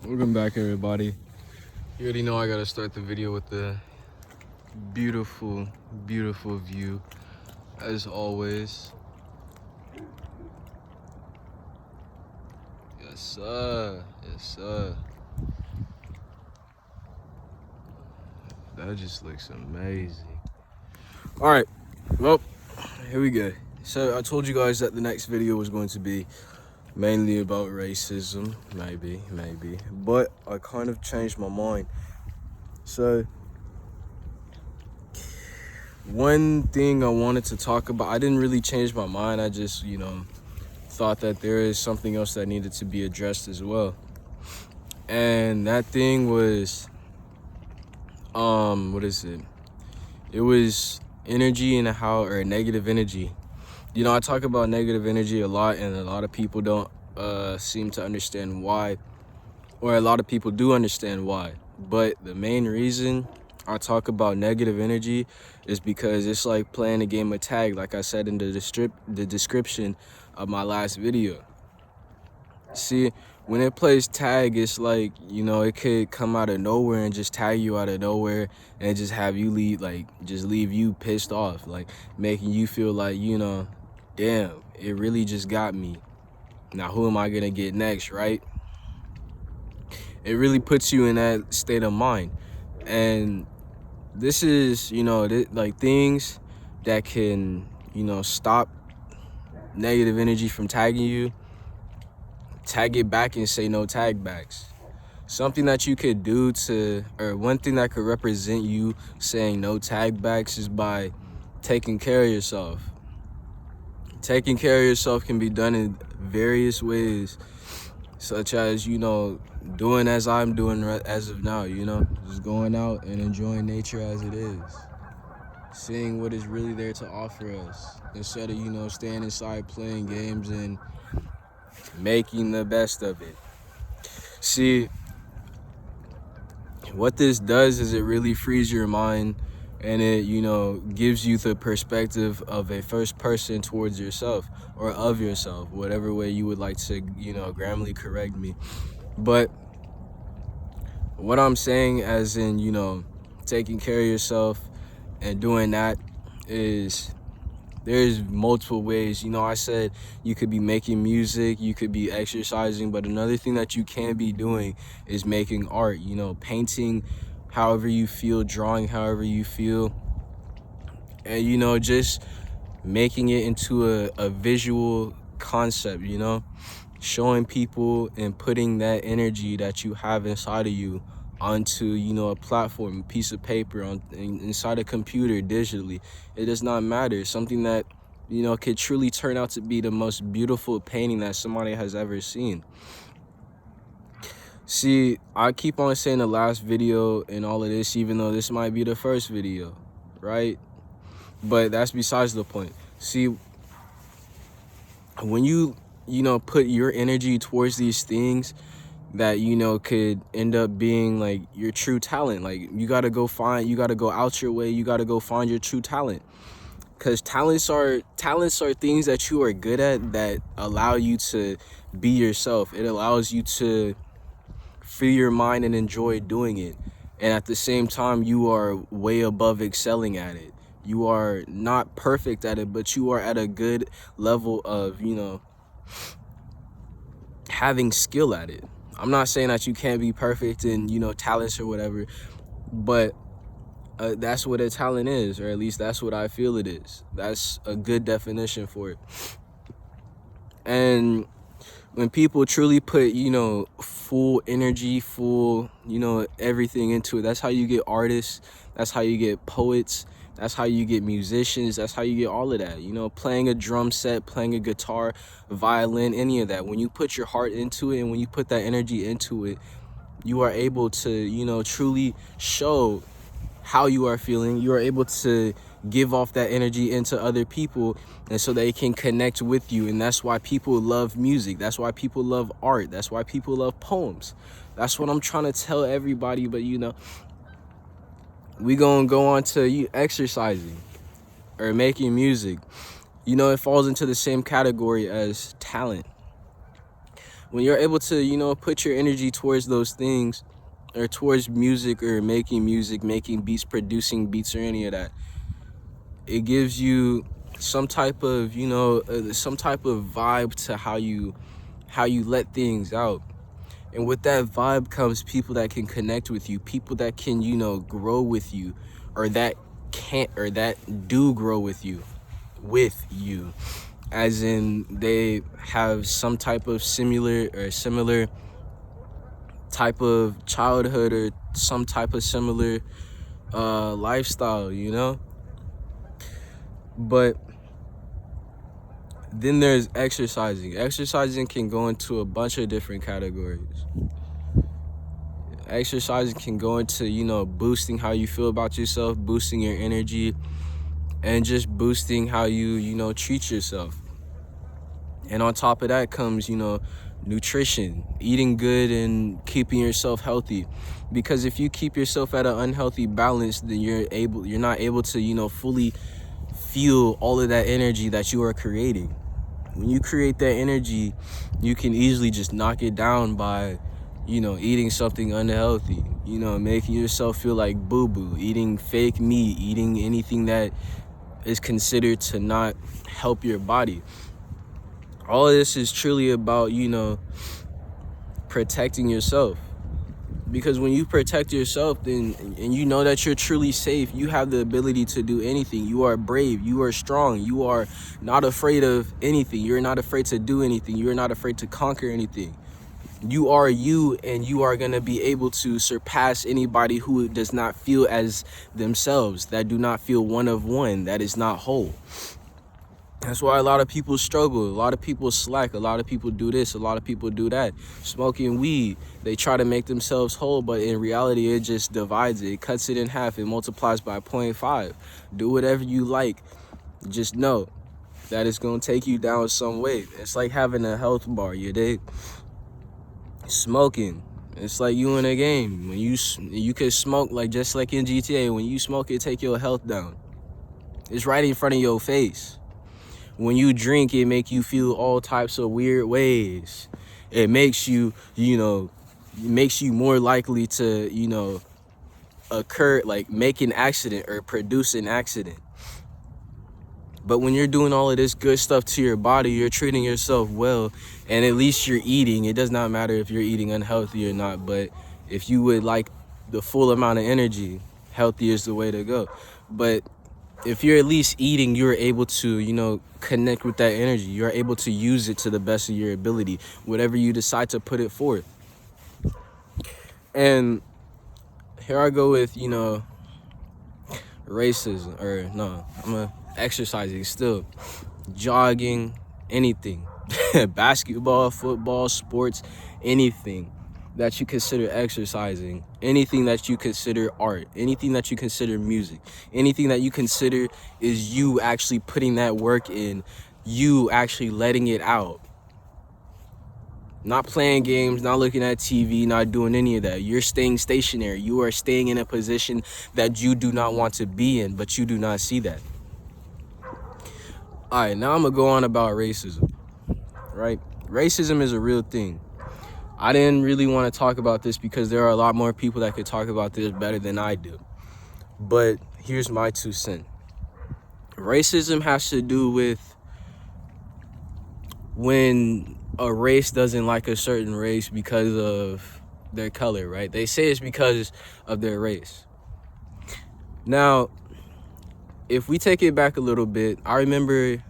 Welcome back, everybody. You already know I gotta start the video with the beautiful view, as always. Yes, sir. Yes, sir. That just looks amazing. All right, well, here we go. So I told you guys that the next video was going to be mainly about racism, maybe, but I kind of changed my mind. So one thing I wanted to talk about, I didn't really change my mind. I just, thought that there is something else that needed to be addressed as well. And that thing was, what is it? It was energy and or negative energy. I talk about negative energy a lot, and a lot of people don't seem to understand why, or a lot of people do understand why. But the main reason I talk about negative energy is because it's like playing a game of tag, like I said in the description of my last video. See, when it plays tag, it's like, it could come out of nowhere and just tag you out of nowhere and just have you leave you pissed off, like making you feel like, damn, it really just got me. Now, who am I gonna get next, right? It really puts you in that state of mind. And this is, things that can, stop negative energy from tagging you. Tag it back and say no tag backs. Something that you could do or one thing that could represent you saying no tag backs is by taking care of yourself. Taking care of yourself can be done in various ways, such as, doing as I'm doing as of now, just going out and enjoying nature as it is. Seeing what is really there to offer us instead of, staying inside playing games and making the best of it. See, what this does is it really frees your mind, and it, gives you the perspective of a first person towards yourself, or of yourself, whatever way you would like to, grammarly correct me. But what I'm saying, as in, taking care of yourself and doing that, is there's multiple ways. I said you could be making music, you could be exercising, but another thing that you can be doing is making art, painting however you feel, drawing however you feel, and, just making it into a visual concept, showing people and putting that energy that you have inside of you onto, a platform, a piece of paper, inside a computer, digitally. It does not matter. Something that, could truly turn out to be the most beautiful painting that somebody has ever seen. See, I keep on saying the last video and all of this, even though this might be the first video, right? But that's besides the point. See, when you put your energy towards these things that, could end up being like your true talent, like you got to go out your way, you got to go find your true talent. Because talents are things that you are good at that allow you to be yourself. It allows you to free your mind and enjoy doing it. And at the same time, you are way above excelling at it. You are not perfect at it, but you are at a good level of, having skill at it. I'm not saying that you can't be perfect in, talents or whatever, but that's what a talent is, or at least that's what I feel it is. That's a good definition for it. And when people truly put, full energy, full, everything into it, that's how you get artists, that's how you get poets, that's how you get musicians, that's how you get all of that, playing a drum set, playing a guitar, violin, any of that. When you put your heart into it and when you put that energy into it, you are able to, truly show how you are feeling. You are able to give off that energy into other people, and so they can connect with you. And that's why people love music. That's why people love art. That's why people love poems. That's what I'm trying to tell everybody. But we gonna go on to you exercising or making music. It falls into the same category as talent. When you're able to, put your energy towards those things, or towards music, or making beats, producing beats, or any of that, it gives you some type of, some type of vibe to how you let things out. And with that vibe comes people that can connect with you, people that can, grow with you, or that can't, or that do grow with you, as in they have some type of similar type of childhood, or some type of similar lifestyle. But then there's exercising can go into a bunch of different categories. Exercising can go into, boosting how you feel about yourself, boosting your energy, and just boosting how you treat yourself. And on top of that comes, nutrition, eating good and keeping yourself healthy. Because if you keep yourself at an unhealthy balance, then you're not able to, fully feel all of that energy that you are creating. When you create that energy, you can easily just knock it down by, eating something unhealthy, making yourself feel like boo-boo, eating fake meat, eating anything that is considered to not help your body. All of this is truly about, protecting yourself. Because when you protect yourself, then, and you know that you're truly safe, you have the ability to do anything. You are brave, you are strong, you are not afraid of anything. You're not afraid to do anything. You're not afraid to conquer anything. You are you, and you are going to be able to surpass anybody who does not feel as themselves, that do not feel one of one, that is not whole. That's why a lot of people struggle, a lot of people slack, a lot of people do this, a lot of people do that. Smoking weed, they try to make themselves whole, but in reality, it just divides it. It cuts it in half, it multiplies by 0.5. Do whatever you like. Just know that it's going to take you down some way. It's like having a health bar, you dig? Smoking, it's like you in a game. When you can smoke, like just like in GTA, when you smoke, it take your health down. It's right in front of your face. When you drink, it make you feel all types of weird ways. It makes you, more likely to, occur, like make an accident or produce an accident. But when you're doing all of this good stuff to your body, you're treating yourself well, and at least you're eating. It does not matter if you're eating unhealthy or not, but if you would like the full amount of energy, healthy is the way to go. But if you're at least eating, you're able to, connect with that energy. You're able to use it to the best of your ability, whatever you decide to put it forth. And here I go with, racism, or no, exercising still, jogging, anything, basketball, football, sports, anything that you consider exercising, anything that you consider art, anything that you consider music, anything that you consider is you actually putting that work in, you actually letting it out. Not playing games, not looking at TV, not doing any of that. You're staying stationary. You are staying in a position that you do not want to be in, but you do not see that. All right, now I'm going to go on about racism, right? Racism is a real thing. I didn't really want to talk about this because there are a lot more people that could talk about this better than I do. But here's my 2 cents. Racism has to do with when a race doesn't like a certain race because of their color, right? They say it's because of their race. Now, if we take it back a little bit, I remember,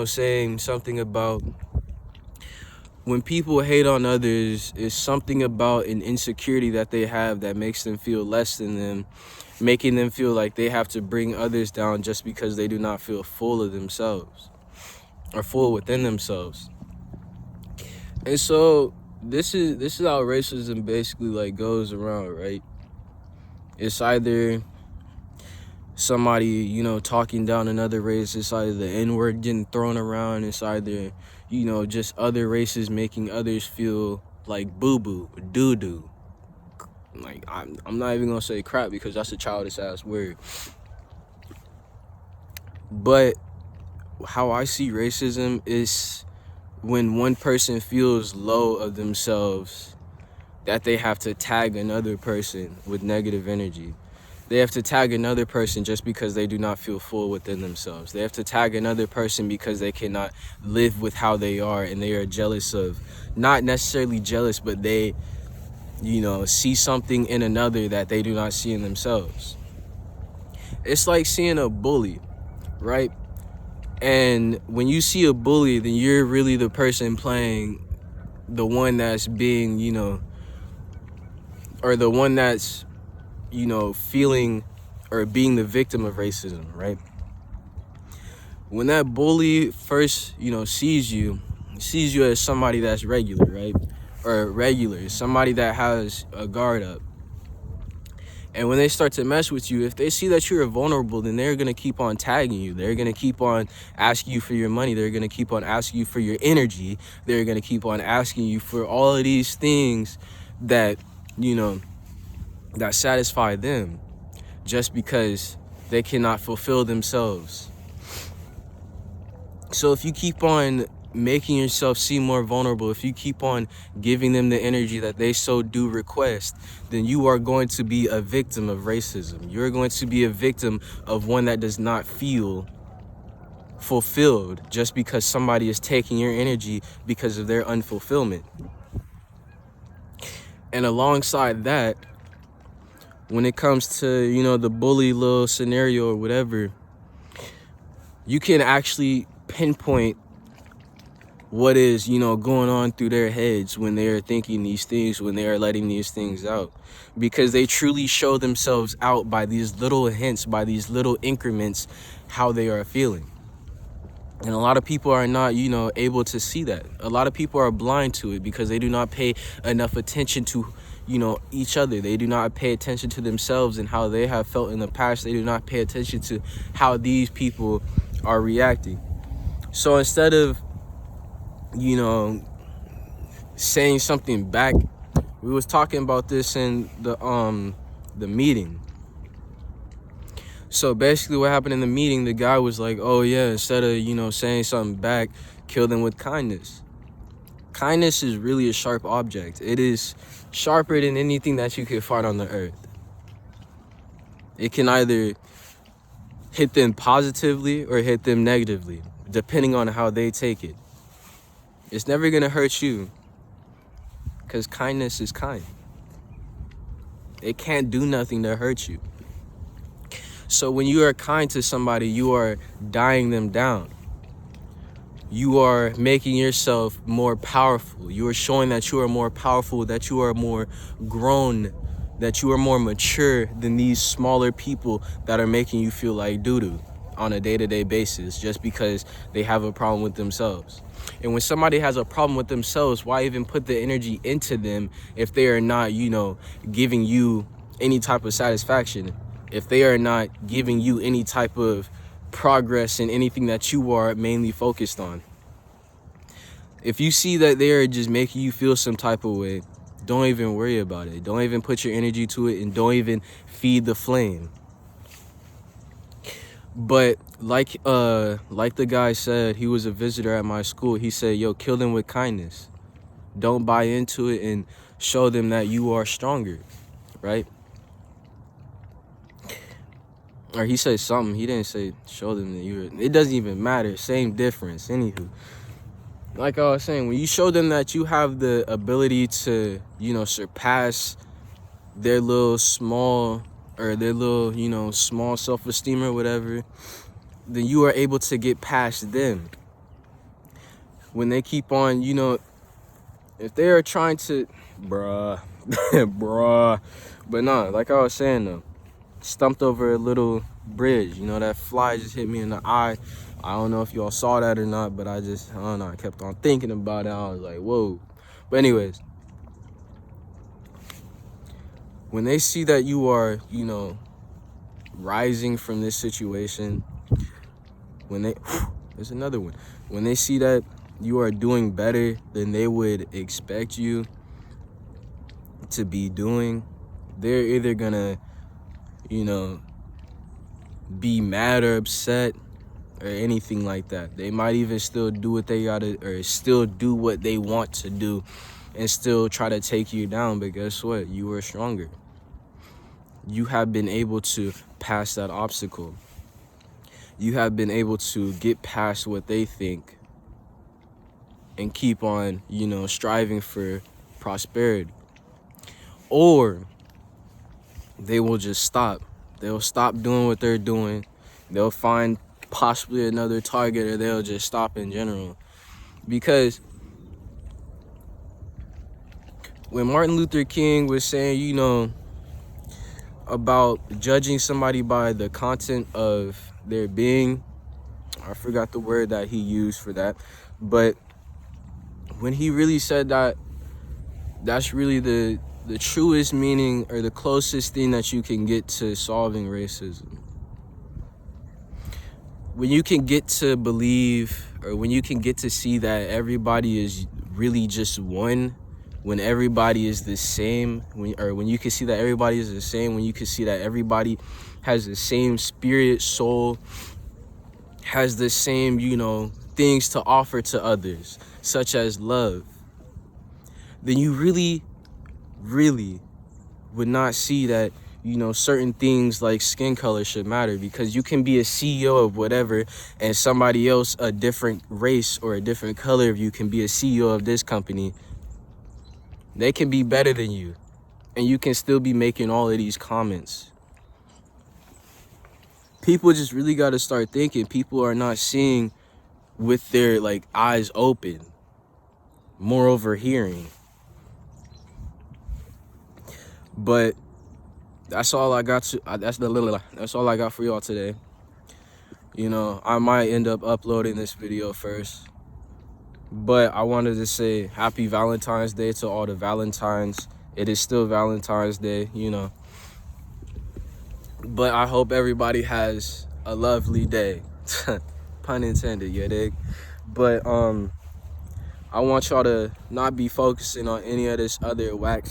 saying something about when people hate on others, it's something about an insecurity that they have that makes them feel less than them, making them feel like they have to bring others down just because they do not feel full of themselves or full within themselves. And so this is how racism basically like goes around, right? It's either somebody, talking down another race. It's either the N-word getting thrown around. It's either, just other races making others feel like boo-boo, doo-doo. Like, I'm not even going to say crap because that's a childish-ass word. But how I see racism is when one person feels low of themselves, that they have to tag another person with negative energy. They have to tag another person just because they do not feel full within themselves. They have to tag another person because they cannot live with how they are, and they are jealous of, not necessarily jealous, but they, see something in another that they do not see in themselves. It's like seeing a bully, right? And when you see a bully, then you're really the person playing the one that's being, or the one that's, feeling or being the victim of racism, right? When that bully first, sees you as somebody that's regular, right? Or regular, somebody that has a guard up. And when they start to mess with you, if they see that you're vulnerable, then they're going to keep on tagging you. They're going to keep on asking you for your money. They're going to keep on asking you for your energy. They're going to keep on asking you for all of these things that, that satisfy them, just because they cannot fulfill themselves. So if you keep on making yourself seem more vulnerable, if you keep on giving them the energy that they so do request, then you are going to be a victim of racism. You're going to be a victim of one that does not feel fulfilled just because somebody is taking your energy because of their unfulfillment. And alongside that, when it comes to, the bully little scenario or whatever, you can actually pinpoint what is, going on through their heads when they are thinking these things, when they are letting these things out. Because they truly show themselves out by these little hints, by these little increments, how they are feeling. And a lot of people are not, able to see that. A lot of people are blind to it because they do not pay enough attention to, each other. They do not pay attention to themselves and how they have felt in the past. They do not pay attention to how these people are reacting. So instead of, saying something back, we was talking about this in the meeting. So basically what happened in the meeting, the guy was like, oh yeah, instead of, saying something back, kill them with kindness. Kindness is really a sharp object. It is sharper than anything that you could find on the earth. It can either hit them positively or hit them negatively, depending on how they take it. It's never gonna hurt you, because kindness is kind. It can't do nothing to hurt you. So when you are kind to somebody, you are dying them down. You are making yourself more powerful. You are showing that you are more powerful, that you are more grown, that you are more mature than these smaller people that are making you feel like doo-doo on a day-to-day basis just because they have a problem with themselves. And when somebody has a problem with themselves, why even put the energy into them if they are not, giving you any type of satisfaction? If they are not giving you any type of progress in anything that you are mainly focused on. If you see that they are just making you feel some type of way, don't even worry about it. Don't even put your energy to it, and don't even feed the flame. But like the guy said, he was a visitor at my school. He said, yo, kill them with kindness. Don't buy into it and show them that you are stronger, right? Or he said something. He didn't say show them that you're... It doesn't even matter. Same difference. Anywho. Like I was saying, when you show them that you have the ability to, surpass their little small... or their little, small self-esteem or whatever, then you are able to get past them. When they keep on, if they are trying to... Bruh. But nah, like I was saying, though. Stumped over a little bridge, that fly just hit me in the eye. I don't know if y'all saw that or not, but I don't know, I kept on thinking about it. I was like, whoa. But anyways, when they see that you are, rising from this situation, there's another one. When they see that you are doing better than they would expect you to be doing, they're either gonna, be mad or upset, or anything like that. They might even still do what they gotta, or still do what they want to do and still try to take you down. But guess what? You are stronger. You have been able to pass that obstacle. You have been able to get past what they think and keep on, striving for prosperity. Or they will just stop. They'll stop doing what they're doing. They'll find possibly another target, or they'll just stop in general. Because when Martin Luther King was saying, about judging somebody by the content of their being, I forgot the word that he used for that, but when he really said that, that's really the truest meaning, or the closest thing that you can get to solving racism. When you can get to believe, or when you can get to see that everybody is really just one, when everybody is the same, when you can see that everybody is the same, when you can see that everybody has the same spirit, soul, has the same, things to offer to others, such as love, then you really, really would not see that, certain things like skin color should matter, because you can be a CEO of whatever, and somebody else, a different race or a different color of you, can be a CEO of this company. They can be better than you, and you can still be making all of these comments. People just really got to start thinking. People are not seeing with their eyes open, moreover hearing. But that's all I got that's all I got for y'all today. I might end up uploading this video first, but I wanted to say happy Valentine's Day to all the Valentines. It is still Valentine's Day, but I hope everybody has a lovely day. Pun intended, you dig? But I want y'all to not be focusing on any of this other whack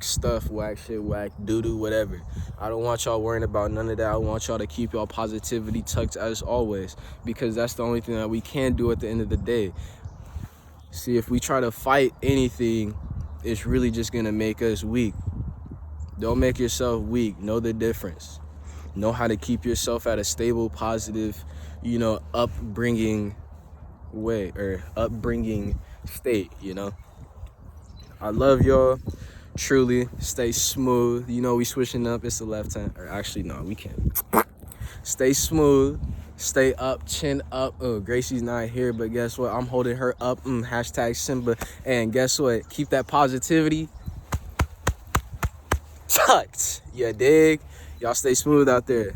stuff, whack shit, whack doo-doo, whatever. I don't want y'all worrying about none of that. I want y'all to keep y'all positivity tucked as always, because that's the only thing that we can do at the end of the day. See, if we try to fight anything, it's really just gonna make us weak. Don't make yourself weak. Know the difference. Know how to keep yourself at a stable, positive, upbringing state. I love y'all, truly. Stay smooth. We switching up. It's the left hand, or actually no, we can't. Stay smooth, stay up, chin up. Oh, Gracie's not here, but guess what? I'm holding her up. Hashtag Simba. And guess what? Keep that positivity tucked. You dig? Y'all stay smooth out there.